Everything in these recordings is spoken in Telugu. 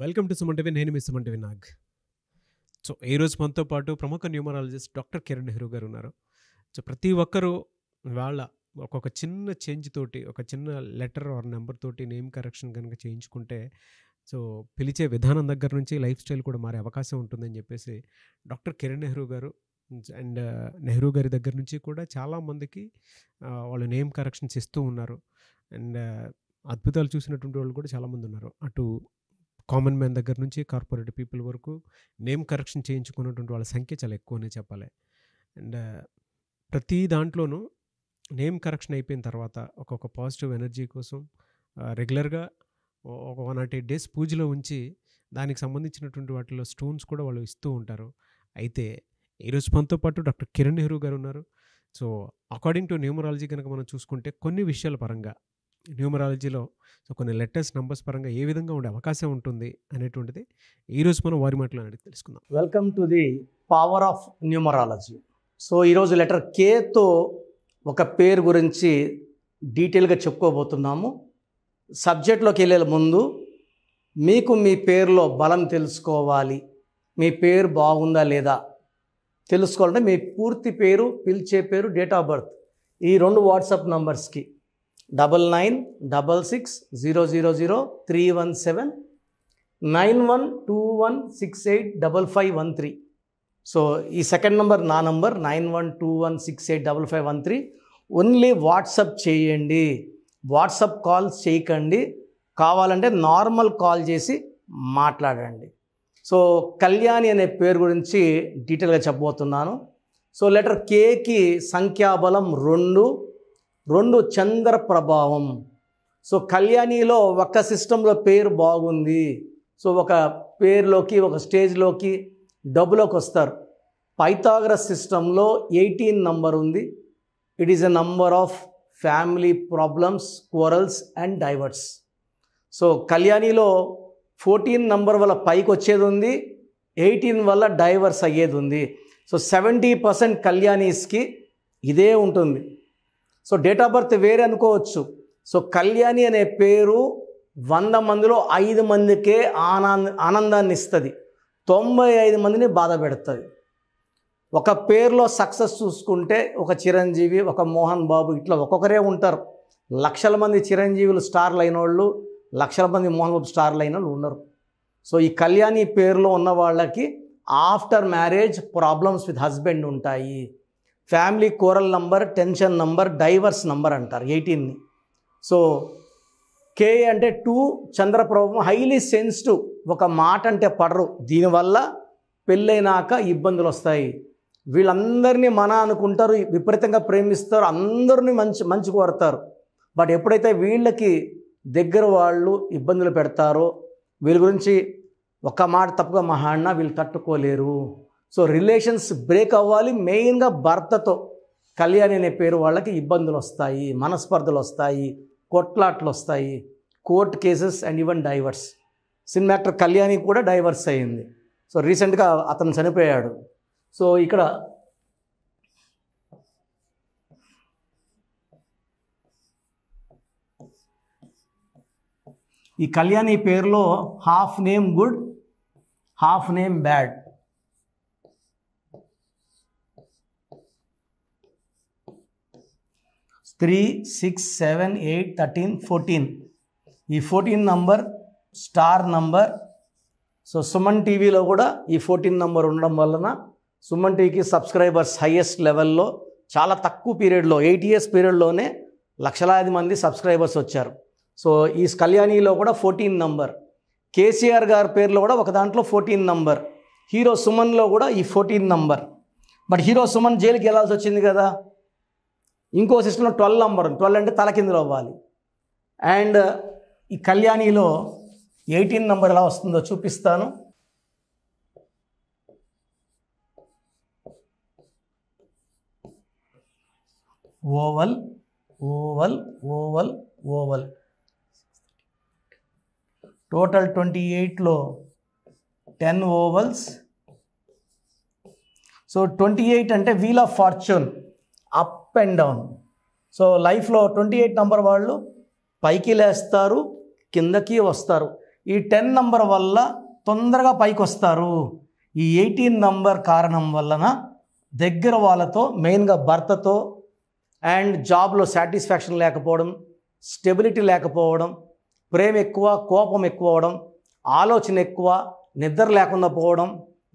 Welcome to Suman TV. నేను మీ సుమన్ టీవీ నాగ్. సో ఈరోజు మనతో పాటు ప్రముఖ న్యూమరాలజిస్ట్ డాక్టర్ కిరణ్ నెహ్రూ గారు ఉన్నారు. సో ప్రతి ఒక్కరూ వాళ్ళ ఒక్కొక్క చిన్న చేంజ్ తోటి, ఒక చిన్న లెటర్ ఆర్ నెంబర్ తోటి నేమ్ కరెక్షన్ కనుక చేయించుకుంటే సో పిలిచే విధానం దగ్గర నుంచి లైఫ్ స్టైల్ కూడా మారే అవకాశం ఉంటుందని చెప్పేసి డాక్టర్ కిరణ్ నెహ్రూ గారు అండ్ నెహ్రూ గారి దగ్గర నుంచి కూడా చాలామందికి వాళ్ళు నేమ్ కరెక్షన్స్ ఇస్తూ ఉన్నారు. అండ్ అద్భుతాలు చూసినటువంటి వాళ్ళు కూడా చాలామంది ఉన్నారు. అటు కామన్ మ్యాన్ దగ్గర నుంచి కార్పొరేట్ పీపుల్ వరకు నేమ్ కరెక్షన్ చేయించుకున్నటువంటి వాళ్ళ సంఖ్య చాలా ఎక్కువనే చెప్పాలి. అండ్ ప్రతి దాంట్లోనూ నేమ్ కరెక్షన్ అయిపోయిన తర్వాత ఒక్కొక్క పాజిటివ్ ఎనర్జీ కోసం రెగ్యులర్గా ఒక 108 డేస్ పూజలో ఉంచి దానికి సంబంధించినటువంటి వాటిలో స్టోన్స్ కూడా వాళ్ళు ఇస్తూ ఉంటారు. అయితే ఈరోజు మనతో పాటు డాక్టర్ కిరణ్ నెహ్రూ గారు ఉన్నారు. సో అకార్డింగ్ టు న్యూమరాలజీ కనుక మనం చూసుకుంటే కొన్ని విషయాల పరంగా న్యూమరాలజీలో సో కొన్ని లెటర్స్ నంబర్స్ పరంగా ఏ విధంగా ఉండే అవకాశం ఉంటుంది అనేటువంటిది ఈరోజు మనం వారి మాటలో అడిగి తెలుసుకుందాం. Welcome to the power of numerology. So ఈరోజు లెటర్ కేతో ఒక పేరు గురించి డీటెయిల్గా చెప్పుకోబోతున్నాము. సబ్జెక్ట్లోకి వెళ్ళే ముందు మీకు మీ పేరులో బలం తెలుసుకోవాలి, మీ పేరు బాగుందా లేదా తెలుసుకోవాలంటే మీ పూర్తి పేరు, పిలిచే పేరు, డేట్ ఆఫ్ బర్త్ ఈ 2 వాట్సాప్ నంబర్స్కి 9966000317 9121685513. సో ఈ సెకండ్ నంబర్ నా నంబర్ 9121685513. ఓన్లీ వాట్సాప్ చేయండి, వాట్సాప్ కాల్స్ చేయకండి. కావాలంటే నార్మల్ కాల్ చేసి మాట్లాడండి. సో కళ్యాణి అనే పేరు గురించి డీటెయిల్గా చెప్పబోతున్నాను. సో లెటర్ కేకి సంఖ్యాబలం 2 చంద్ర ప్రభావం. సో కళ్యాణిలో ఒక సిస్టంలో పేరు బాగుంది, సో ఒక పేరులోకి ఒక స్టేజ్లోకి డబ్బులోకి వస్తారు. పైథాగరస్ సిస్టంలో 18 నంబర్ ఉంది. It is a number of family problems, quarrels and divorce. So కళ్యాణిలో 14 నంబర్ వల్ల పైకి వచ్చేది ఉంది, 18 వల్ల డైవర్స్ అయ్యేది ఉంది. సో 70% కళ్యాణీస్కి ఇదే ఉంటుంది. సో డేట్ ఆఫ్ బర్త్ వేరే అనుకోవచ్చు. సో కళ్యాణి అనే పేరు 100 మందిలో 5 మందికే ఆనందాన్ని ఇస్తుంది, 95 మందిని బాధ పెడుతుంది. ఒక పేరులో సక్సెస్ చూసుకుంటే ఒక చిరంజీవి, ఒక మోహన్ బాబు, ఇట్లా ఒక్కొక్కరే ఉంటారు. లక్షల మంది చిరంజీవులు స్టార్లు అయిన వాళ్ళు, లక్షల మంది మోహన్ బాబు స్టార్లు అయిన వాళ్ళు ఉన్నారు. సో ఈ కళ్యాణి పేరులో ఉన్న వాళ్ళకి after marriage problems with husband ఉంటాయి. Family quarrel number, tension number, divorce number అంటారు 18ని. సో కే అంటే 2 చంద్రప్రభావం, హైలీ సెన్సిటివ్, ఒక మాట అంటే పడరు. దీనివల్ల పెళ్ళైనాక ఇబ్బందులు వస్తాయి. వీళ్ళందరినీ మన అనుకుంటారు, విపరీతంగా ప్రేమిస్తారు, అందరినీ మంచి కోరుతారు. బట్ ఎప్పుడైతే వీళ్ళకి దగ్గర వాళ్ళు ఇబ్బందులు పెడతారో, వీళ్ళ గురించి ఒక మాట తప్పుగా మహాడినా వీళ్ళు తట్టుకోలేరు. సో రిలేషన్స్ బ్రేక్ అవ్వాలి. మెయిన్గా భర్తతో కళ్యాణి అనే పేరు వాళ్ళకి ఇబ్బందులు వస్తాయి, మనస్పర్ధలు వస్తాయి, కొట్లాట్లు వస్తాయి, court cases and even divorce. Cinema actor Kalyani కూడా డైవర్స్ అయింది. సో రీసెంట్గా అతను చనిపోయాడు. సో ఇక్కడ ఈ కళ్యాణి పేరులో half name good, half name bad. Three 6 7 8 13 14 ఈ 14 number star number. So Suman టీవీలో కూడా ఈ 14 నంబర్ ఉండడం వలన సుమన్ టీవీకి సబ్స్క్రైబర్స్ హైయెస్ట్ లెవెల్లో చాలా తక్కువ పీరియడ్లో 8 ఇయర్స్ పీరియడ్లోనే లక్షలాది మంది సబ్స్క్రైబర్స్ వచ్చారు. సో ఈ కళ్యాణిలో కూడా 14 నంబర్. కేసీఆర్ గారి పేరులో కూడా ఒక దాంట్లో 14 నంబర్. హీరో సుమన్లో కూడా ఈ 14 నంబర్. బట్ హీరో సుమన్ జైలుకి వెళ్ళాల్సి వచ్చింది కదా. ఇంకో సిస్టంలో 12 నంబర్, 12 అంటే తలకిందులు అవ్వాలి. అండ్ ఈ కళ్యాణిలో 18 నంబర్ ఎలా వస్తుందో చూపిస్తాను. Oval oval oval oval. Total 28లో 10 ఓవల్స్. సో 28 అంటే wheel of fortune, up and down. So లైఫ్లో 28 నంబర్ వాళ్ళు పైకి లేస్తారు, కిందకి వస్తారు. ఈ 10 నంబర్ వల్ల తొందరగా పైకి వస్తారు. ఈ 18 నంబర్ కారణం వలన దగ్గర వాళ్ళతో, మెయిన్గా భర్తతో అండ్ జాబ్లో సాటిస్ఫాక్షన్ లేకపోవడం, స్టెబిలిటీ లేకపోవడం, ప్రేమ ఎక్కువ, కోపం ఎక్కువ అవడం, ఆలోచన ఎక్కువ, నిద్ర లేకుండా పోవడం,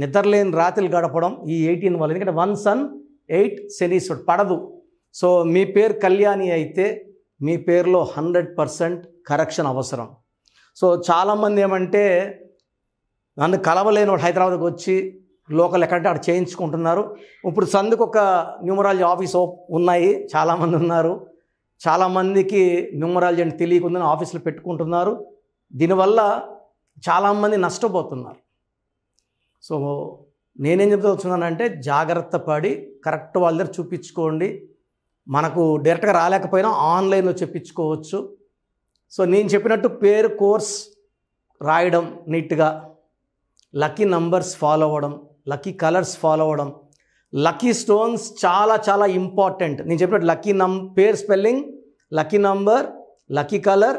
నిద్రలేని రాత్రులు గడపడం ఈ 18 వల్ల. ఎందుకంటే 1 సన్ 8 శనీశ్వరుడు పడదు. సో మీ పేరు కళ్యాణి అయితే మీ పేరులో 100% కరెక్షన్ అవసరం. సో చాలామంది ఏమంటే నన్ను కలవలేని వాడు హైదరాబాద్కి వచ్చి లోకల్ ఎక్కడంటే అక్కడ చేయించుకుంటున్నారు. ఇప్పుడు సందుకు ఒక న్యూమరాలజీ ఆఫీస్ ఉన్నాయి, చాలామంది ఉన్నారు. చాలామందికి న్యూమరాలజీ అంటే తెలియకుందని ఆఫీసులు పెట్టుకుంటున్నారు. దీనివల్ల చాలామంది నష్టపోతున్నారు. సో నేనేం చెప్తున్నానంటే జాగ్రత్త పడి కరెక్ట్ వాళ్ళ దగ్గర చూపించుకోండి. మనకు డైరెక్ట్గా రాలేకపోయినా ఆన్లైన్లో చెప్పించుకోవచ్చు. సో నేను చెప్పినట్టు పేరు కోర్స్ రాయడం నీట్గా, లక్కీ నంబర్స్ ఫాలో అవ్వడం, లక్కీ కలర్స్ ఫాలో అవ్వడం, లక్కీ స్టోన్స్ చాలా చాలా ఇంపార్టెంట్. నేను చెప్పినట్టు లక్కీ పేరు spelling, lucky number, lucky colour,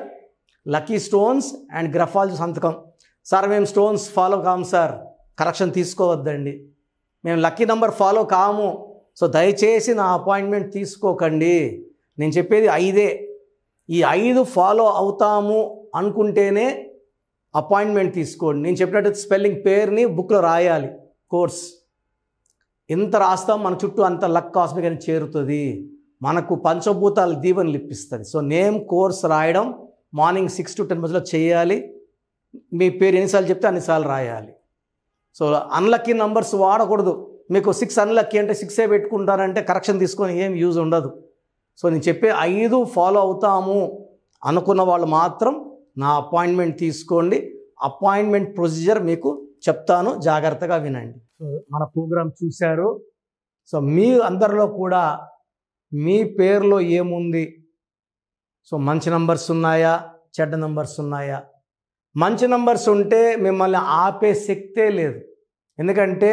lucky stones and graphology సంతకం. సార్ మేము స్టోన్స్ ఫాలో కాము సార్, కరెక్షన్ తీసుకోవద్దండి. మేము లక్కీ నంబర్ ఫాలో కాము, సో దయచేసి నా అపాయింట్మెంట్ తీసుకోకండి. నేను చెప్పేది 5. ఈ 5 ఫాలో అవుతాము అనుకుంటేనే అపాయింట్మెంట్ తీసుకోండి. నేను చెప్పినట్టు స్పెల్లింగ్ పేరుని బుక్లో రాయాలి. కోర్స్ ఎంత రాస్తాం మన చుట్టూ అంత లక్ కాస్మిక్ అని చేరుతుంది. మనకు పంచభూతాలు దీవెనలు ఇప్పిస్తుంది. సో నేమ్ కోర్స్ రాయడం మార్నింగ్ 6 to 10 మధ్యలో చేయాలి. మీ పేరు ఎన్నిసార్లు చెప్తే అన్నిసార్లు రాయాలి. సో అన్లక్కీ నంబర్స్ వాడకూడదు. మీకు 6 అన్లక్కీ అంటే 6 పెట్టుకుంటారంటే కరెక్షన్ తీసుకొని ఏం యూజ్ ఉండదు. సో నేను చెప్పే 5 ఫాలో అవుతాము అనుకున్న వాళ్ళు మాత్రం నా అపాయింట్మెంట్ తీసుకోండి. అపాయింట్మెంట్ ప్రొసీజర్ మీకు చెప్తాను, జాగ్రత్తగా వినండి. సో మన ప్రోగ్రాం చూశారు. సో మీ అందరిలో కూడా మీ పేరులో ఏముంది, సో మంచి నంబర్స్ ఉన్నాయా, చెడ్డ నంబర్స్ ఉన్నాయా? మంచి నంబర్స్ ఉంటే మిమ్మల్ని ఆపే శక్తే లేదు. ఎందుకంటే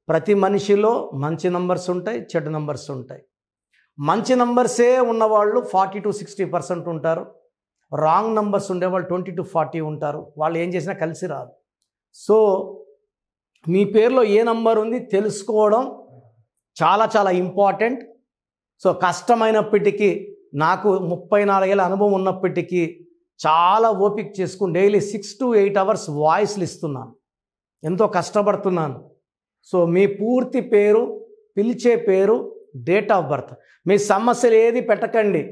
ప్రతి మనిషిలో మంచి నంబర్స్ ఉంటాయి, చెడ్డ నంబర్స్ ఉంటాయి. మంచి నంబర్సే ఉన్నవాళ్ళు 40 to 60% ఉంటారు. రాంగ్ నంబర్స్ ఉండేవాళ్ళు 20 to 40 ఉంటారు. వాళ్ళు ఏం చేసినా కలిసి రాదు. సో మీ పేరులో ఏ నంబర్ ఉంది తెలుసుకోవడం చాలా చాలా ఇంపార్టెంట్. సో కష్టమైనప్పటికీ, నాకు 34 ఏళ్ళ అనుభవం ఉన్నప్పటికీ చాలా ఓపిక చేసుకుని డైలీ 6 to 8 hours వాయిస్లు ఇస్తున్నాను. ఎంతో కష్టపడుతున్నాను. సో మీ పూర్తి పేరు, పిలిచే పేరు, డేట్ ఆఫ్ బర్త్, మీ సమస్యలు ఏది పెట్టకండి.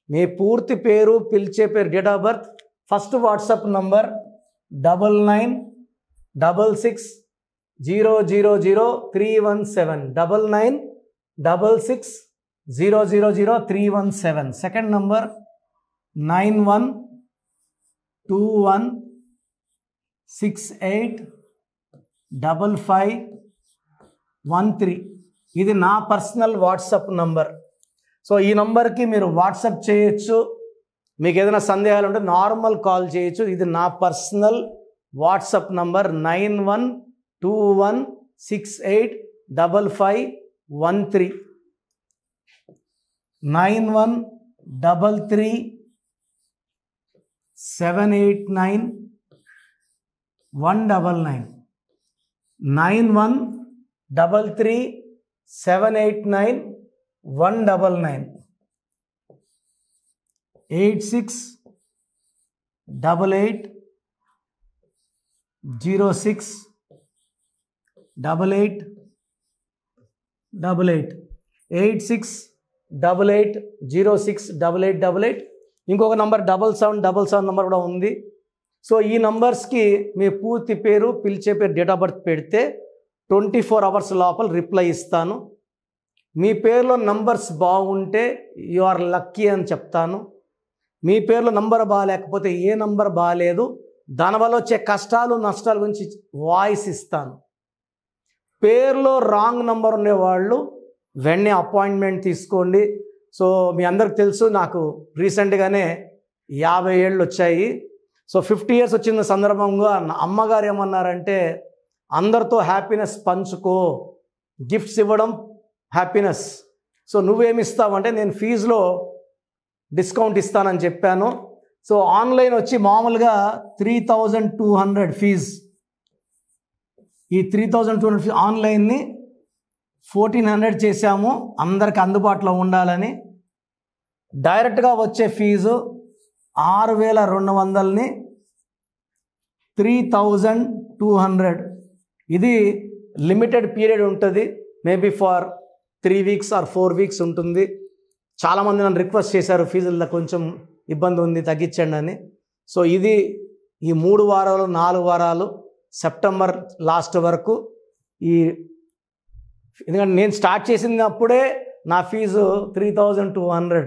మీ పూర్తి పేరు, పిలిచే పేరు, date of birth, first WhatsApp number 9966000317 9966000317. Second number 9121685513. ఇది నా పర్సనల్ వాట్సాప్ నంబర్. సో ఈ నంబర్కి మీరు వాట్సాప్ చేయొచ్చు. మీకు ఏదైనా సందేహాలు ఉంటే నార్మల్ కాల్ చేయొచ్చు. ఇది నా పర్సనల్ వాట్సాప్ నంబర్ 9121685513 9133789199 9133789199 8688068888 8688068888. ఇంకొక నంబర్ 7777 నంబర్ కూడా ఉంది. సో ఈ నంబర్స్కి మీ పూర్తి పేరు, పిలిచే పేరు, డేట్ ఆఫ్ బర్త్ పెడితే 24 hours లోపల రిప్లై ఇస్తాను. మీ పేరులో నంబర్స్ బాగుంటే యు ఆర్ లక్కీ అని చెప్తాను. మీ పేరులో నంబర్ బాగాలేకపోతే ఏ నంబర్ బాగాలేదు, దానివల్ల వచ్చే కష్టాలు నష్టాల గురించి వాయిస్ ఇస్తాను. పేరులో రాంగ్ నంబర్ ఉండేవాళ్ళు వెంటనే అపాయింట్మెంట్ తీసుకోండి. సో మీ అందరికి తెలుసు, నాకు రీసెంట్గానే 50 ఏళ్ళు వచ్చాయి. సో 50 years వచ్చిన సందర్భంగా నా అమ్మగారు ఏమన్నారంటే, అందరితో హ్యాపీనెస్ పంచుకో, గిఫ్ట్స్ ఇవ్వడం హ్యాపీనెస్. సో నువ్వేమి ఇస్తావంటే, నేను ఫీజులో డిస్కౌంట్ ఇస్తానని చెప్పాను. సో ఆన్లైన్ వచ్చి మామూలుగా 3200 ఫీజ్. ఈ 3200 ఫీజ్ ఆన్లైన్ని 1400 చేశాము అందరికి అందుబాటులో ఉండాలని. డైరెక్ట్గా వచ్చే ఫీజు 6200ని 3200. ఇది లిమిటెడ్ పీరియడ్ ఉంటుంది, maybe for 3 weeks or 4 weeks ఉంటుంది. చాలామంది నన్ను రిక్వెస్ట్ చేశారు ఫీజుల్లో కొంచెం ఇబ్బంది ఉంది తగ్గించండి అని. సో ఇది ఈ 3 వారాలు 4 వారాలు సెప్టెంబర్ లాస్ట్ వరకు. ఎందుకంటే నేను స్టార్ట్ చేసినప్పుడే నా ఫీజు 3200,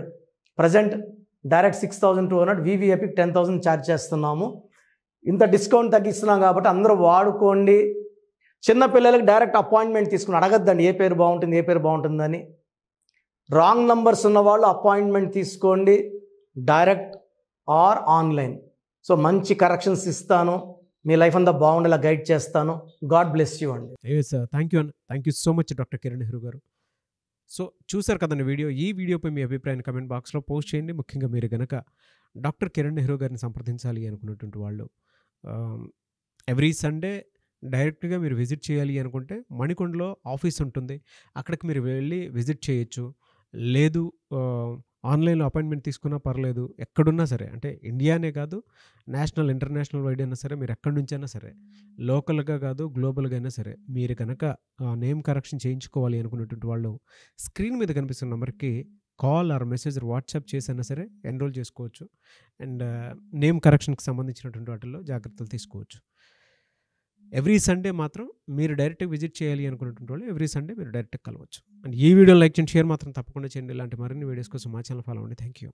ప్రజెంట్ డైరెక్ట్ 6200, వివిఐపికి 10,000 ఛార్జ్ చేస్తున్నాము. ఇంత డిస్కౌంట్ తగ్గిస్తున్నాం కాబట్టి అందరూ వాడుకోండి. చిన్నపిల్లలకి డైరెక్ట్ అపాయింట్మెంట్ తీసుకుని అడగద్దండి ఏ పేరు బాగుంటుందని. రాంగ్ నంబర్స్ ఉన్నవాళ్ళు అపాయింట్మెంట్ తీసుకోండి, డైరెక్ట్ ఆర్ ఆన్లైన్. సో మంచి కరెక్షన్స్ ఇస్తాను, మీ లైఫ్ అంతా బాగుండేలా గైడ్ చేస్తాను. గాడ్ బ్లెస్ యూ అండి. Thank you so much doctor Kiran Nehru గారు. సో చూసారు కదండి వీడియో. ఈ వీడియోపై మీ అభిప్రాయాన్ని కమెంట్ బాక్స్లో పోస్ట్ చేయండి. ముఖ్యంగా మీరు కనుక డాక్టర్ కిరణ్ నెహ్రూ గారిని సంప్రదించాలి అనుకున్నటువంటి వాళ్ళు ఎవ్రీ సండే డైరెక్ట్గా మీరు విజిట్ చేయాలి అనుకుంటే మణికొండలో ఆఫీస్ ఉంటుంది, అక్కడికి మీరు వెళ్ళి విజిట్ చేయొచ్చు. లేదు ఆన్లైన్లో అపాయింట్మెంట్ తీసుకున్నా పర్లేదు, ఎక్కడున్నా సరే, అంటే ఇండియానే కాదు నేషనల్ ఇంటర్నేషనల్ వైడ్ అయినా సరే, మీరు ఎక్కడి నుంచైనా సరే, లోకల్గా కాదు గ్లోబల్గా అయినా సరే, మీరు కనుక నేమ్ కరెక్షన్ చేయించుకోవాలి అనుకున్నటువంటి వాళ్ళు స్క్రీన్ మీద కనిపిస్తున్న నెంబర్కి కాల్ ఆర్ మెసేజ్ వాట్సాప్ చేసైనా సరే ఎన్రోల్ చేసుకోవచ్చు. అండ్ నేమ్ కరెక్షన్కి సంబంధించినటువంటి వాటిల్లో జాగ్రత్తలు తీసుకోవచ్చు. ఎవ్రీ సండే మాత్రం మీరు డైరెక్ట్గా విజిట్ చేయాలి అనుకున్నటువంటి వాళ్ళు ఎవ్రీ సండే మీరు డైరెక్ట్గా కలవచ్చు. అండ్ ఈ వీడియో లైక్ చేయండి, షేర్ మాత్రం తప్పకుండా చేయండి. ఇలాంటి మరిన్ని వీడియోస్ కోసం మా ఛానల్ ఫాలో అవ్వండి. Thank you.